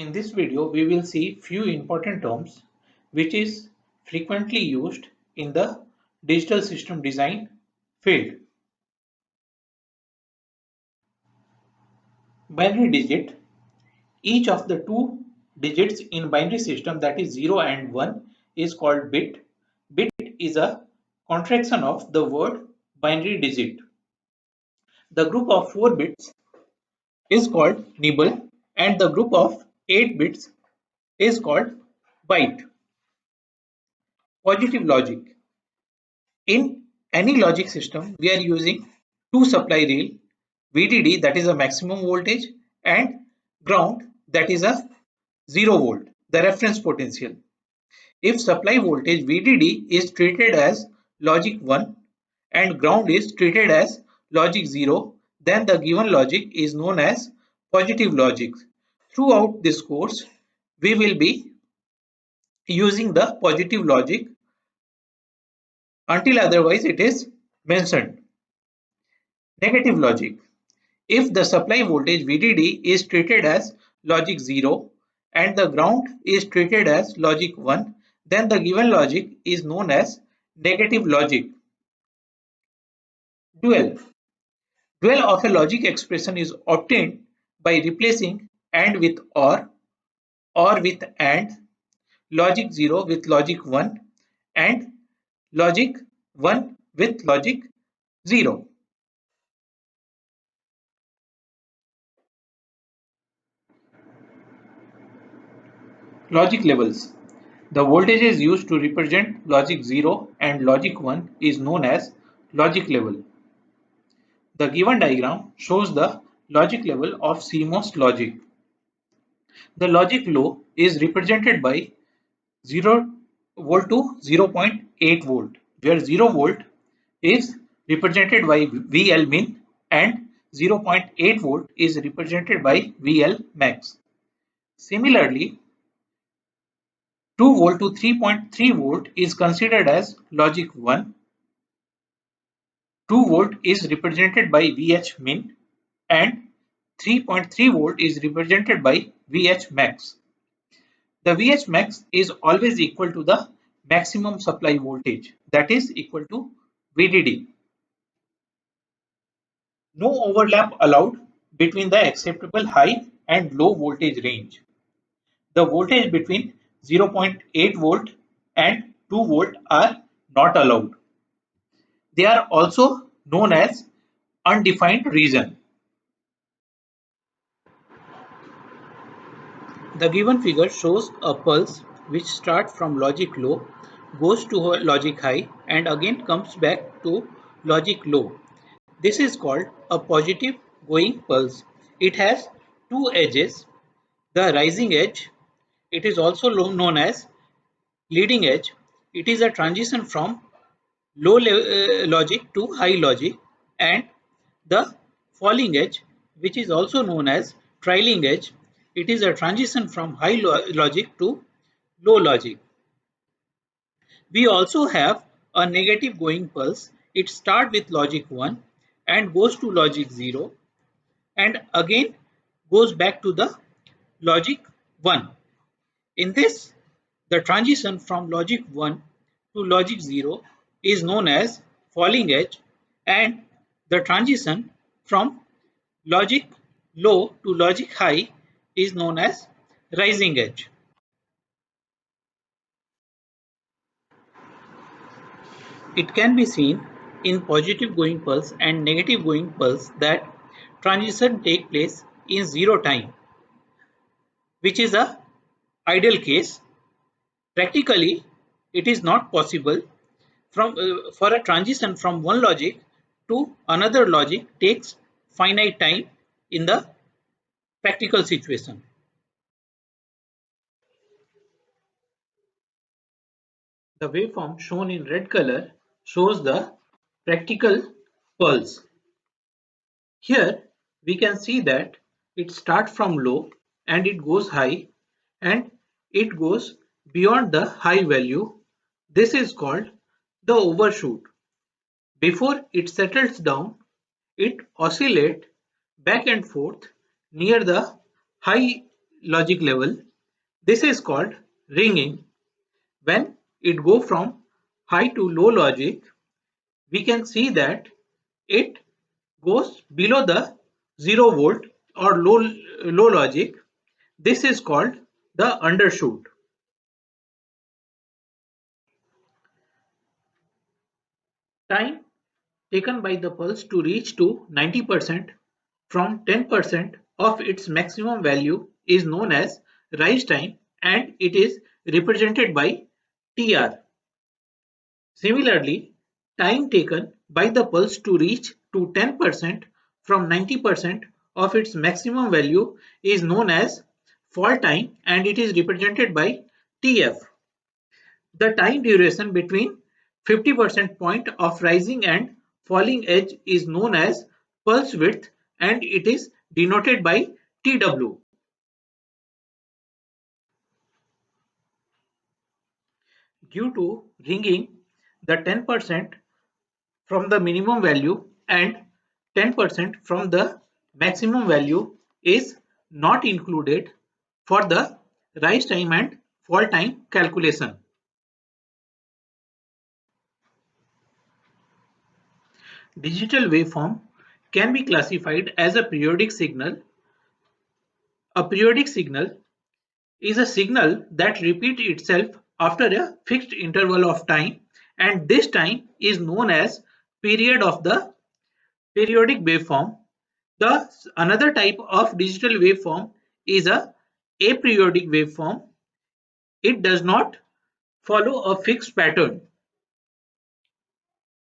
In this video, we will see few important terms which is frequently used in the digital system design field. Binary digit. Each of the two digits in binary system, that is 0 and 1, is called bit. Bit is a contraction of the word binary digit. The group of 4 bits is called nibble and the group of 8 bits is called byte. Positive logic. In any logic system, we are using two supply rail, VDD, that is a maximum voltage, and ground, that is a 0 volt, the reference potential. If supply voltage VDD is treated as logic 1 and ground is treated as logic 0, then the given logic is known as positive logic. Throughout this course, we will be using the positive logic until otherwise it is mentioned. Negative logic. If the supply voltage VDD is treated as logic 0 and the ground is treated as logic 1, then the given logic is known as negative logic. Dual. Dual of a logic expression is obtained by replacing AND with or with AND, logic 0 with logic 1, and logic 1 with logic 0. Logic levels. The voltages used to represent logic 0 and logic 1 is known as logic level. The given diagram shows the logic level of CMOS logic. The logic low is represented by 0 volt to 0.8 volt, where 0 volt is represented by VL min and 0.8 volt is represented by VL max. Similarly, 2 volt to 3.3 volt is considered as logic 1. 2 volt is represented by VH min and 3.3 volt is represented by VH max. The VH max is always equal to the maximum supply voltage, that is equal to VDD. No overlap allowed between the acceptable high and low voltage range. The voltage between 0.8 volt and 2 volt are not allowed. They are also known as undefined region. The given figure shows a pulse which starts from logic low, goes to logic high, and again comes back to logic low. This is called a positive going pulse. It has two edges. The rising edge, it is also known as leading edge. It is a transition from low logic to high logic, and the falling edge, which is also known as trailing edge. It is a transition from high logic to low logic. We also have a negative going pulse. It starts with logic 1 and goes to logic 0 and again goes back to the logic 1. In this, the transition from logic 1 to logic 0 is known as falling edge, and the transition from logic low to logic high is known as rising edge. It can be seen in positive going pulse and negative going pulse that transition take place in zero time, which is a ideal case. Practically, it is not possible for a transition from one logic to another logic takes finite time in the practical situation. The waveform shown in red color shows the practical pulse. Here we can see that it starts from low and it goes high and it goes beyond the high value. This is called the overshoot. Before it settles down, it oscillates back and forth near the high logic level. This is called ringing. When it go from high to low logic, we can see that it goes below the 0 volt or low logic. This is called the undershoot. Time taken by the pulse to reach to 90% from 10% of its maximum value is known as rise time, and it is represented by TR. Similarly, time taken by the pulse to reach to 10% from 90% of its maximum value is known as fall time, and it is represented by TF. The time duration between 50% point of rising and falling edge is known as pulse width, and it is denoted by TW. Due to ringing, the 10% from the minimum value and 10% from the maximum value is not included for the rise time and fall time calculation. Digital waveform can be classified as a periodic signal. A periodic signal is a signal that repeats itself after a fixed interval of time, and this time is known as period of the periodic waveform. The another type of digital waveform is a aperiodic waveform. It does not follow a fixed pattern.